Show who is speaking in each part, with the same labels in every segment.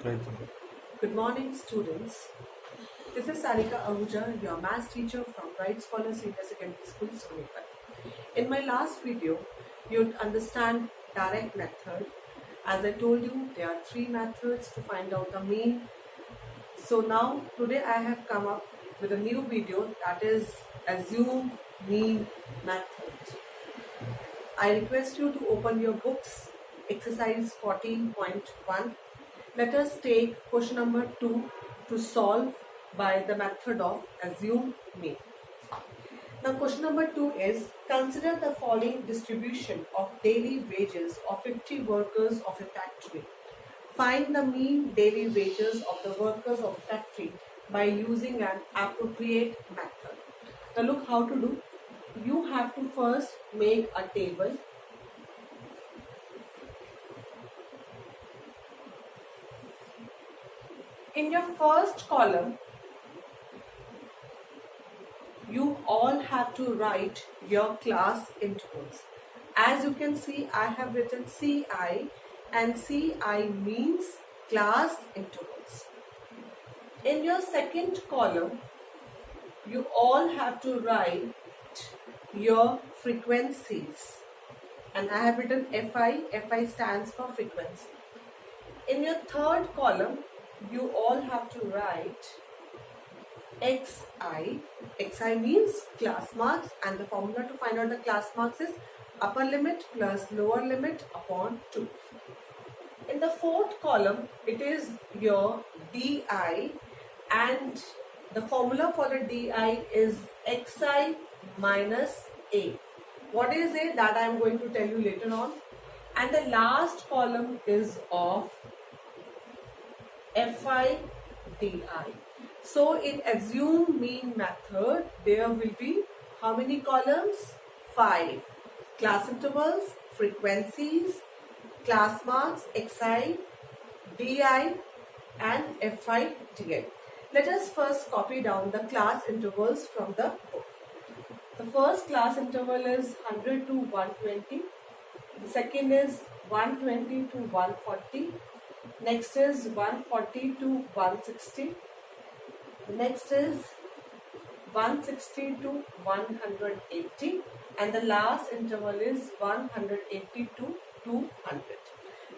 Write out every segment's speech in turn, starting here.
Speaker 1: Right.
Speaker 2: Good morning, students. This is Sarika Ahuja, your maths teacher from Bright Scholar Senior Secondary School, Sonepat. In my last video, you'd understand direct method. As I told you, there are three methods to find out the mean. So now, today I have come up with a new video that is assumed mean method. I request you to open your books, exercise 14.1. Let us take question number 2 to solve by the method of assume mean. Now question number 2 is consider the following distribution of daily wages of 50 workers of a factory. Find the mean daily wages of the workers of a factory by using an appropriate method. Now look how to do. You have to first make a table. In your first column, you all have to write your class intervals. As you can see, I have written CI, and CI means class intervals. In your second column, you all have to write your frequencies, and I have written FI. FI stands for frequency. In your third column, you all have to write XI. XI means class marks, and the formula to find out the class marks is upper limit plus lower limit upon 2. In the fourth column, it is your DI, and the formula for the DI is XI minus A. What is A? That I am going to tell you later on. And the last column is of FI DI. So in assume mean method, there will be how many columns? 5. Class intervals, frequencies, class marks, XI, DI and FI DI. Let us first copy down the class intervals from the book. The first class interval is 100 to 120. The second is 120 to 140. Next is 140 to 160. The next is 160 to 180. And the last interval is 180 to 200.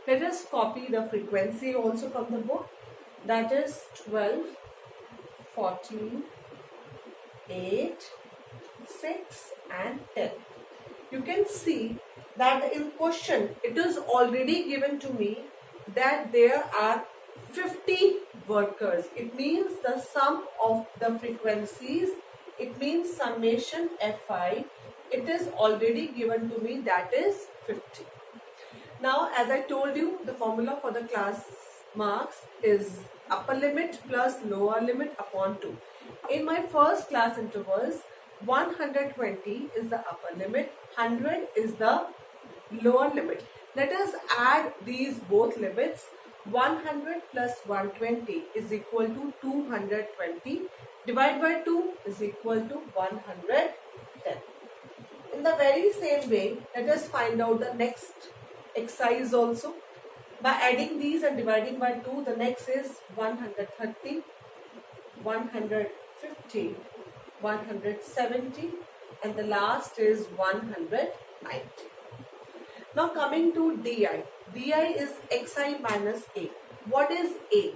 Speaker 2: Let us copy the frequency also from the book. That is 12, 14, 8, 6 and 10. You can see that in question it is already given to me that there are 50 workers. It means the sum of the frequencies, it means summation Fi. It is already given to me, that is 50. Now as I told you, the formula for the class marks is upper limit plus lower limit upon 2. In my first class intervals, 120 is the upper limit, 100 is the lower limit. Let us add these both limits. 100 plus 120 is equal to 220. Divide by 2 is equal to 110. In the very same way, let us find out the next exercise also. By adding these and dividing by 2, the next is 130, 150, 170 and the last is 190. Now coming to DI. DI is XI minus A. What is A?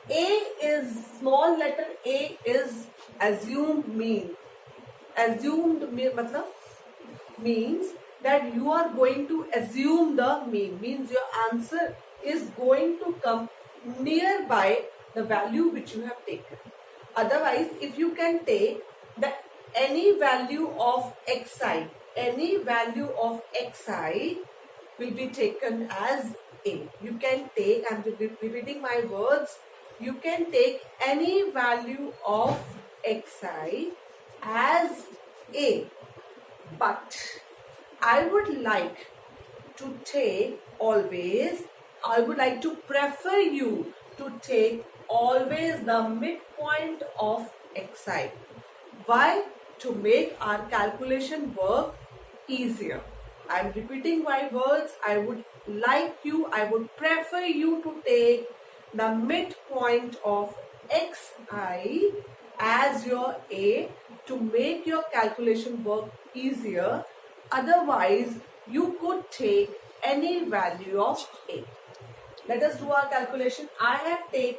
Speaker 2: A is, small letter A is assumed mean. Assumed mean means that you are going to assume the mean. Means your answer is going to come nearby the value which you have taken. Otherwise, if you can take the any value of XI, any value of XI will be taken as A. You can take, I am repeating my words, you can take any value of XI as A. But I would like to take always, I would like to prefer you to take always the midpoint of XI. Why? To make our calculation work easier. I am repeating my words. I would prefer you to take the midpoint of xi as your a to make your calculation work easier. Otherwise, you could take any value of a. Let us do our calculation. I have taken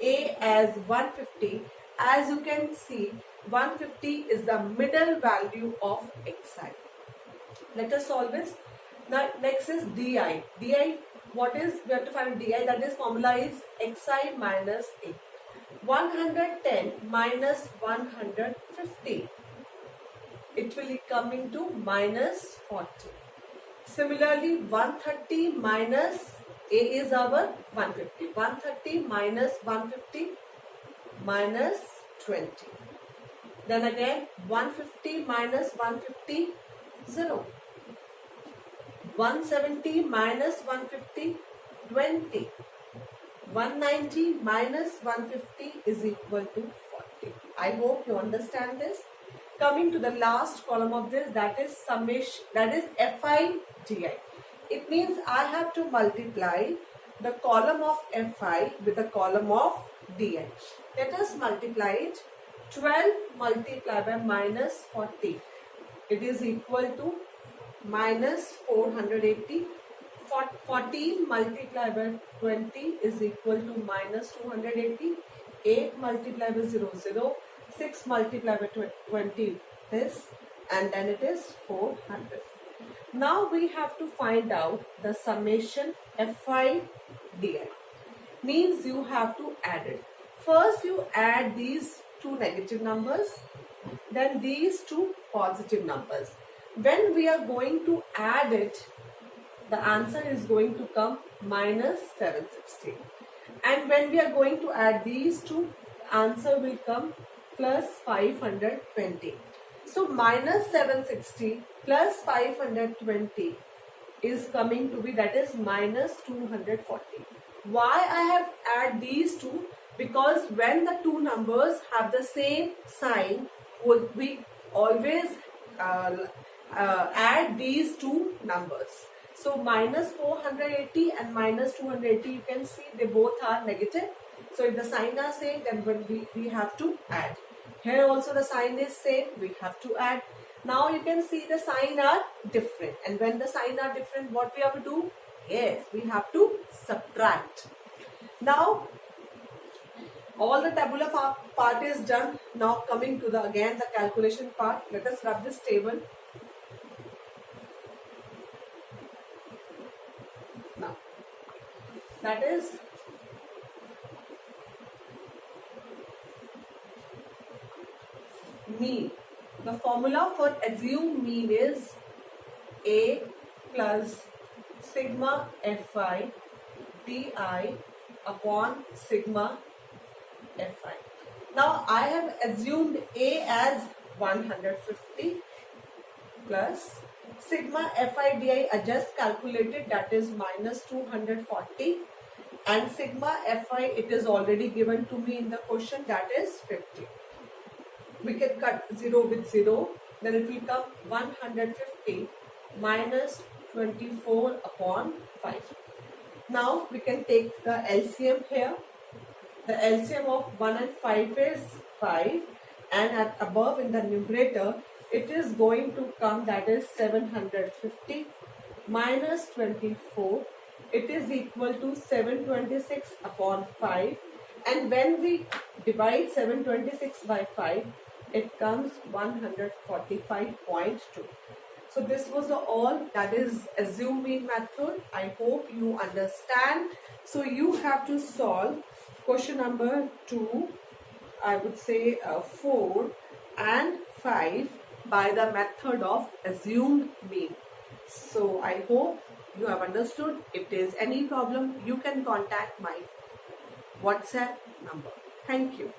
Speaker 2: a as 150. As you can see, 150 is the middle value of xi. Let us solve this. Now, next is di. Di, what is? We have to find di. That is formula is xi minus a. 110 minus 150. It will be coming to minus 40. Similarly, 130 minus a is our 150. 130 minus 150 minus 20. Then again 150 minus 150, 0. 170 minus 150, 20. 190 minus 150 is equal to 40. I hope you understand this. Coming to the last column of this, that is summation, that is fi di. It means I have to multiply the column of fi with the column of di. Let us multiply it. 12 multiplied by minus 40. It is equal to minus 480. 14 multiplied by 20 is equal to minus 280. 8 multiplied by 0, 0. 6 multiplied by 20 this, and then it is 400. Now we have to find out the summation fi di. Means you have to add it. First you add these two negative numbers, then these two positive numbers. When we are going to add it, the answer is going to come minus 760. And when we are going to add these two, answer will come plus 520. So minus 760 plus 520 is coming to be, that is minus 240. Why I have add these two? Because when the two numbers have the same sign, we always add these two numbers. So minus 480 and minus 280, you can see they both are negative. So if the sign are same, then we have to add. Here also the sign is same, we have to add. Now you can see the sign are different. And when the sign are different, what we have to do? Yes, we have to subtract. Now all the tabular part is done. Now coming to the again the calculation part. Let us rub this table. Now that is mean. The formula for assumed mean is A plus sigma fi di upon sigma fi. Now I have assumed A as 150 plus sigma fi di I just calculated, that is minus 240, and sigma fi it is already given to me in the question, that is 50. We can cut 0 with 0, then it will come 150 minus 24 upon 5. Now we can take the LCM here. The LCM of 1 and 5 is 5, and at above in the numerator it is going to come, that is 750 minus 24. It is equal to 726 upon 5, and when we divide 726 by 5, it comes 145.2. So this was all, that is assumed mean method. I hope you understand. So you have to solve question number 2, I would say 4 and 5 by the method of assumed mean. So I hope you have understood. If there is any problem, you can contact my WhatsApp number. Thank you.